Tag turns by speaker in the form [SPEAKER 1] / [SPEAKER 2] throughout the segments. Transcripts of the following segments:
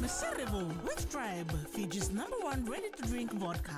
[SPEAKER 1] Maserebo with Tribe, Fiji's #1 ready-to-drink vodka.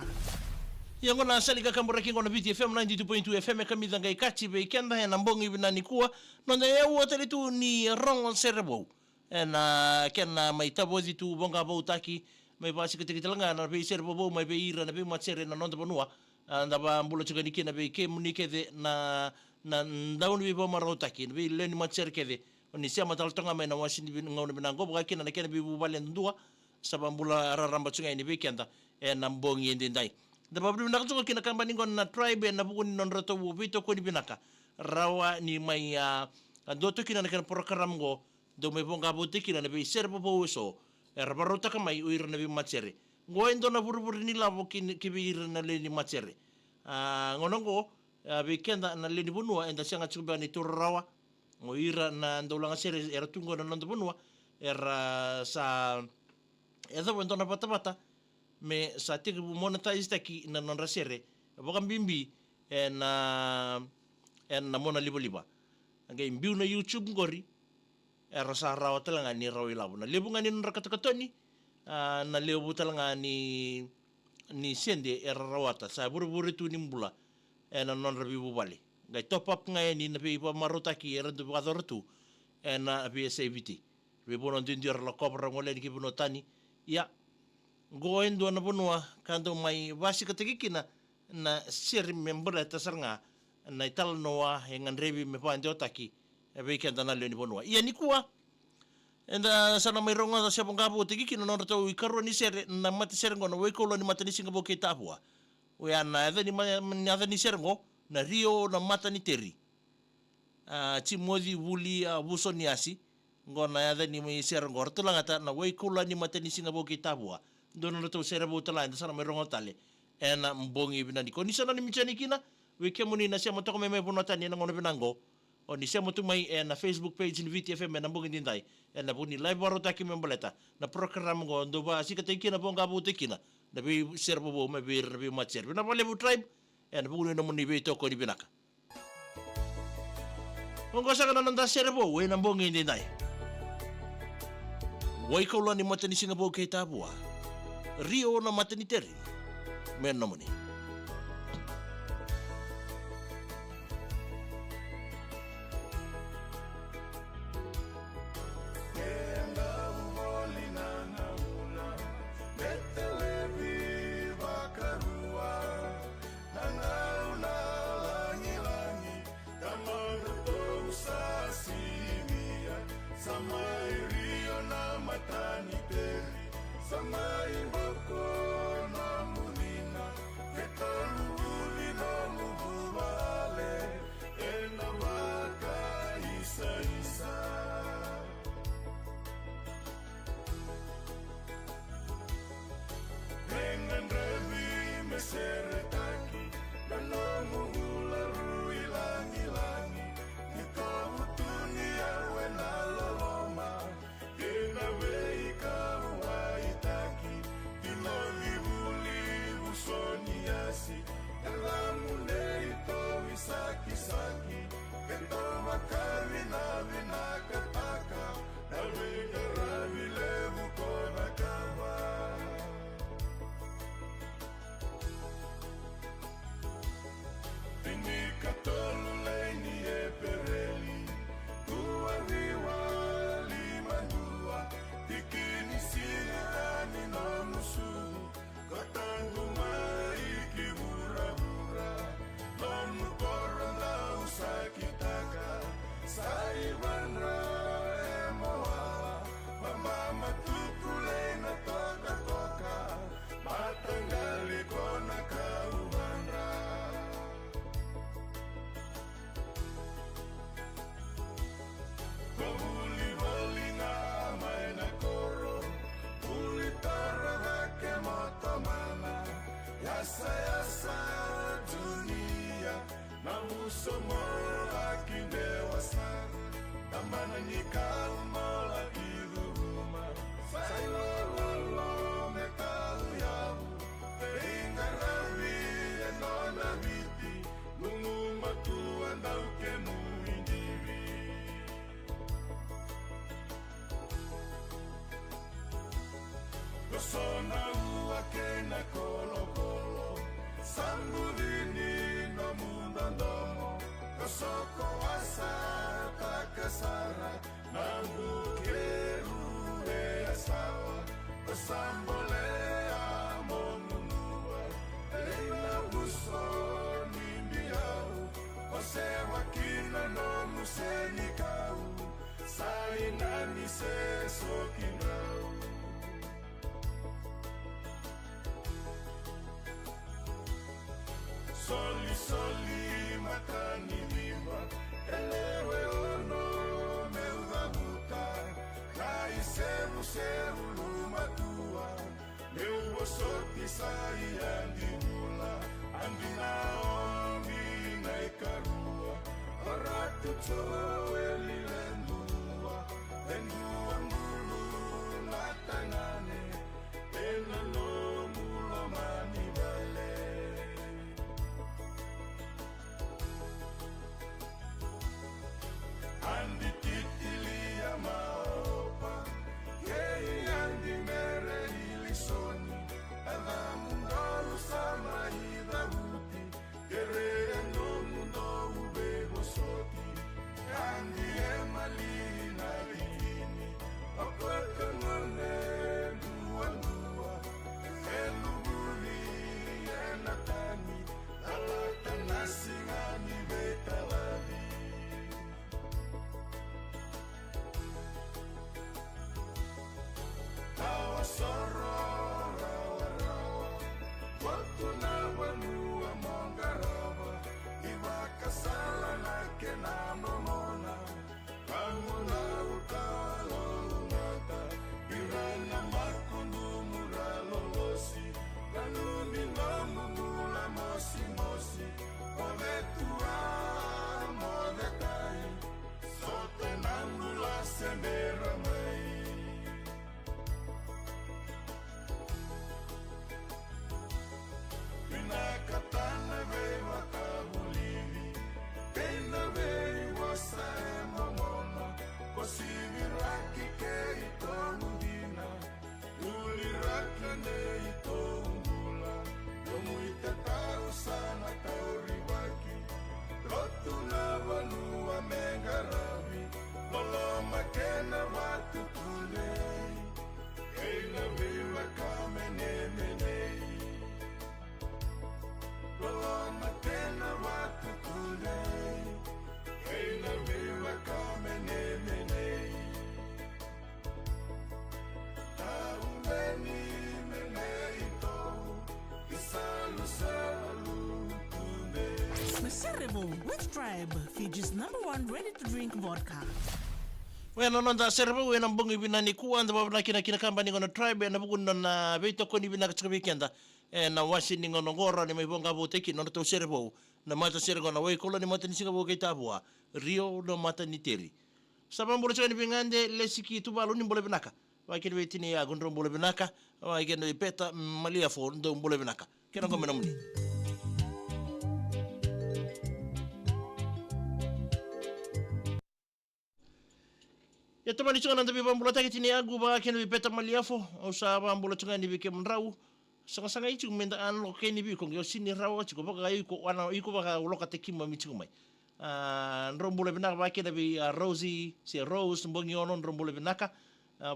[SPEAKER 2] Yango na salika kamburaki ngona biti FM 92.2 FM kamida ngai kachi be kenda na mbongi binani kuwa nonda yeu otele tu ni Rongo Serebo na kena mai tabozi tu bonga bo taki mai basi ketekitelanga na be Serebo bo mai be ira na be matsere na nonda bonua na ba mbulo chugani kina be ke munike de na ndauni be bo marotaki be leni matsere kede oni siama taltonga mai na wasini ngona binango boka kina na kena be bubale ndua sabambula raramba chugani be kenda na mbongi ndindai da babri binaka tuko kina kamba ningon na tribe na buku ni nonrato wubito ko ni binaka rawa ni mai doto kina na kina program go do me bonga bote kina na be serbo bo so rabarota ka mai uir na be macere go endo na burburi ni labo kibir na le ni macere ngonongo be kenda na le ni bunua enda sanga chuba ni turrawa ngo ira na ndolanga sere era tungo na ndo bunua era sa eza wendo na bata me sa tiki bu monetize taki na non rasere boka bimbi na mona liba ngai mbiu na YouTube ngori rasa rawa talanga ni rawi labu na lebu ngani non rakatakatoni na lebu talanga ni sende rawata sa buru tu nimbula na non rabi bu bali ngai top up ngai ni na be pa marotaki du badortu na be SAVT be bonon dindir la kobra ngole ki bunotani ya goendo na bonua kando mai basi katikikina na siri membra tasarnga na ital noa hengan rebi me pande otaki ebe kenda na leni bonua ia nikua enda sana mai ronga da siapa ngabu tikikina no rato ikaro ni sere na mati serengo no wekolo ni mata ni singabo ke tapua we ana eda ni ada ni serengo na rio na mata ni teri chimodi wuli buso ni asi ngona ada ni mai serengo rtulanga na wekolo ni mata ni singabo ke tapua dono to Serebo tala enda sana merongo tale ena mbongi binani ko ni sana ni michani kina we kemuni na siamo to meme bonotani na ngono binango o ni siamo tu mai na Facebook page ni VTFM na mbongi dindai ena buni live barota ki memboleta na program go ndo ba sikate kina bonga bote kina na bi Serebo bo me bir na bi matcher na vale bu tribe ena buni no muni be to ko ni binaka bongo saka na nda Serebo we na mbongi dindai wai ko lo ni matani singabo ke tabua Rio na materniteri menomoni
[SPEAKER 3] Soli matani lima, elewe ono meuda buta, kai seru lumatua, meu soti sai andinula, andinaomi naikarua, oratu choe lilendua, endua mulu natanane, enano mulo mani vale. Andi titilia maopa, yei andi mere ilisoni, ala mundo sama ida uti, querendo mundo ubego soti, andi emalina bikini, okweka ngone dua, elubuli enatani, alata nasingani betalali. Sorro rawa rawa, waktu nawanua mongarava, iwa kasala na kena momona, kamu na ukalo ngata, iranya makundu muralo losi, kanumi nomu mula mosi mosi, mode tua mode kai, sote nangula sendera mai. Katana ve wakabulili, pena ve wasa emomona, kosiviraki ke ito mudina, ulirakane ito ungula, tumuita tau sana tau ribaki, lotu na vanua mengaravi, lolo makena watu tulei, eina ve wakamene menei. Lolo matena watu kulei, eina viva kamene menei. Taumeni menei to, isalu kulei.
[SPEAKER 1] Cerebral with Tribe, Fiji's #1 ready-to-drink vodka.
[SPEAKER 2] Wena nonda servo wena mbongi binani kuwa nda babna kina kamba ningono Tribe na bukuno na veito koni binaka tsika weekenda. Na wasi ningono ngora ni maibonga boteki no to servo na mata sergo na wei kolo ni mata ni singa boke tabua Rio no mata ni teri. Sabambulo tsika ni bingande lesiki tubalo ni mbole binaka. Wakini wetini ya gondro mbole binaka, wakini ipeta malia fo ndo mbole binaka. Kena ngome na muni. Ya tamani chunga nanda biba mbula taki tini agu ba kena bipeta maliafo au saba mbula chunga ni bike mrau sanga ichi kumenda an lo keni bi kong yo sini rau chiko baka iko wana iko baka uloka teki mo michi kumai ndro mbula binaka ba kena bi Rosie si Rose mbongi ono ndro mbula binaka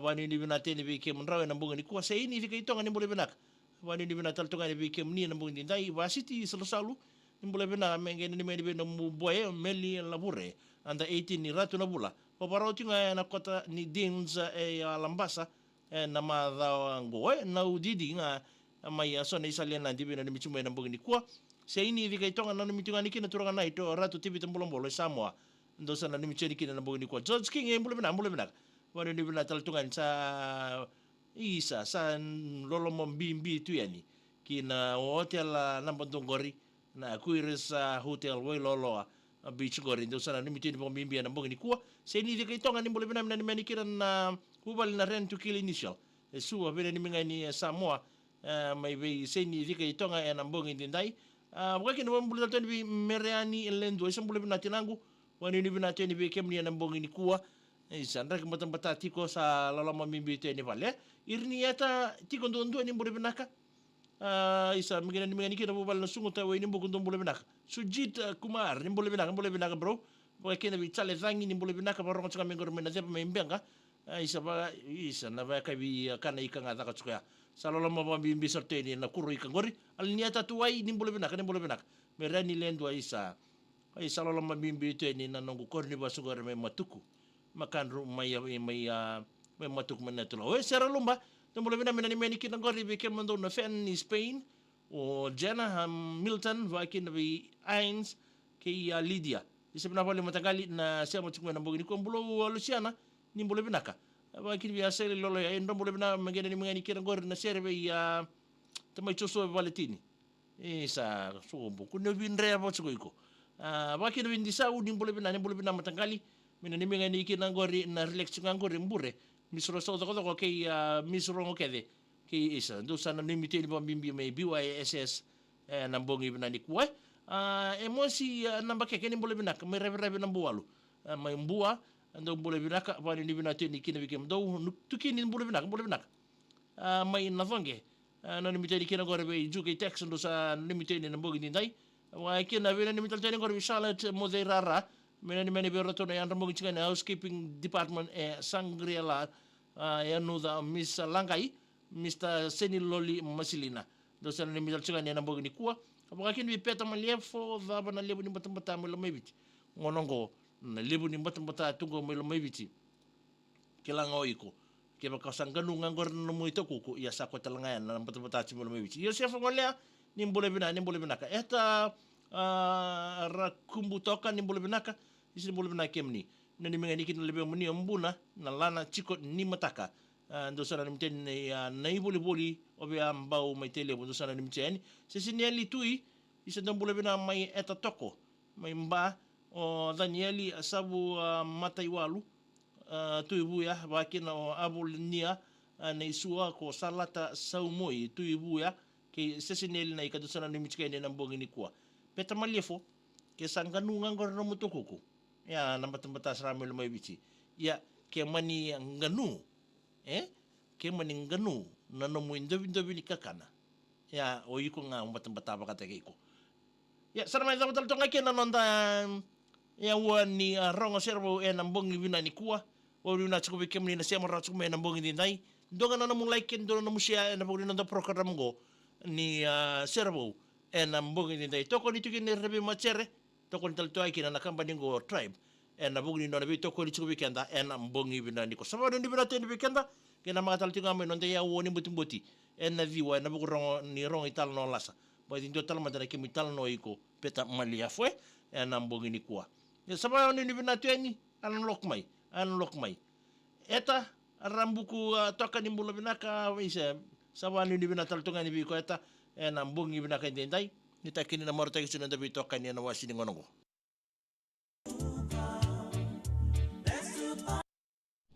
[SPEAKER 2] wani ni binate ni bike mrau na mbongi ni kuwa sa ini fika itonga ni mbula binaka wani ni binata tunga ni bike mni na mbongi ndai ba siti salosalu ni mbula binaka mengeni ni meni bino mbuaye meli labure anda 18 ni ratu na bula Paparau tinga na kota ni Dins Lambasa na madha ngoe na udidi nga mai aso na isalia na dibi na michumba na mbongi ni kuwa sa ini vika itonga na mitunga ni kina turanga na ito ratu tibi tambulambolo Samoa ndo sana ni micheni kina na mbongi ni kuwa George King mbule bina wani ni bina talatunga sa isa sa lolo mbimbi tu yani kina hotel nambantongori na kuiris hotel wai loloa beach gori ndo sana ni mitini po mbimbi na mbongi ni kuwa sa ini vika itonga ni mbule bina ni manikira na hubali na rent to kill initial suwa vile ni minga ni Samoa mai be seni vika itonga na mbongi ndai wakati ni mbule tani bi mereani elendo isa mbule bina tinangu wani ni bina tani bi kemni na mbongi ni kuwa Isa ndra kembata tiko sa lalama mimbi te ni vale. Irni yata tiko ndo ni mbole benaka. Isa mingani kina bubal na sungu tawa ini mboko ndo mbole benaka. Sujit Kumar ni mbole benaka bro. Boy kena bi chale zangi ni mbole benaka barongo tsuka mengor mena zepa membenga. Isa na ba kabi kana ikanga daka tsuka. Sa lalama mimbi sorte ni na kuru ikangori. Alni yata tuwai ni mbole benaka. Merani lendwa isa. Isa lalama mimbi te ni na nongo korni basugore me matuku. Makan mai matuk menatula. Oh, sera lumba. Tembole bina minani meni kita ngori bikin mendo na fan ni Spain o Jenna Milton vakin bi Ains ke Lydia. Isa bina pale matagali na sia mo tukme na mbogini ko mbulo Luciana ni mbole binaka. Vakin bi aseli lolo ya ndo mbole bina mangeni ni mangani kita ngori na serve ya tamai choso Valentini. Isa so boku ne vinre abo tsuko. Vakin bi ndisa u ni mbole bina matagali mina ni mengani kina ngori na relax ngori mbure misro so ko ke misro ngokede ke isa ndo sana ni miteli ba bimbi me BYSS na mbongi bina ni kwa emosi namba ke ni mbole binaka me rebe na mbualu mai mbua ndo mbole binaka ba ni bina te ni kina bikem do tukini mbole binaka mai na vonge na ni miteli kina ngori be juke text ndo sa ni miteli na mbongi ni dai wa kina bina ni miteli ngori Charlotte Moderara Meni beroto na yan rambo chikan housekeeping department Sangriala yanu da Miss Langai Mr. Seniloli Masilina dosa ni misal chikan yan rambo ni kuwa kapag kin bi peta maliefo da bana lebu ni batambata mo lamebiti ngonongo na lebu ni batambata tungo mo lamebiti kilango iko keba kasanganu ngangor no mo itokuko ya sako talangayan na batambata mo lamebiti yo chef ngolea ni mbole binaka eta rakumbu toka ni mbole binaka isi mbole binaka kemni na ni mengani kin lebe muni mbuna na lana chiko ni mataka ndo sana ni mten na ibuli obe ambao maitele ndo sana ni mten sisi nieli tui isi ndo mbole binaka mai eta toko mai mba o Danieli sabu matai walu tui buya bakina o abul nia na isua ko salata saumoi tui buya ke sisi nieli na ikado sana ni mten na mbongi ni kuwa peta maliefo ke sanganu ngangor no mutukuku ya namba ramel mai bici ya ke mani nganu ke mani nganu na no muindo ni kakana ya oyiko nga mbata bakata keiko ya sarama za betul tonga ke na nonda ya wani rongo servo nambongi bina ni kuwa o bina chuko be kemni na sema ra chuko me nambongi ni dai donga na mo like ndo na musia na bogni nonda program go ni servo na mbongi ni dai toko ni tuki ni rebe machere toko ni taltoa kina na kamba ningo tribe na bugni no nabi toko ni chuko weekenda na mbongi bina niko sababu ni bina teni weekenda kina mga taltinga me nonde ya woni mbuti na viwa na bugu ni rong ital no lasa ba dindo tal madana kimi tal no iko peta malia fue na mbongi ni kwa ya sababu ni bina teni unlock mai eta rambuku toka ni mbulo binaka wisa sababu ni bina taltonga ni biko eta na mbongi bina ka ndai nitakini na marota kisuna ndabi toka ni na wasini ngonongo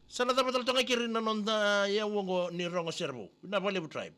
[SPEAKER 2] sana dapat taltonga kiri na nonda ya wongo ni rongo servo na vale tribe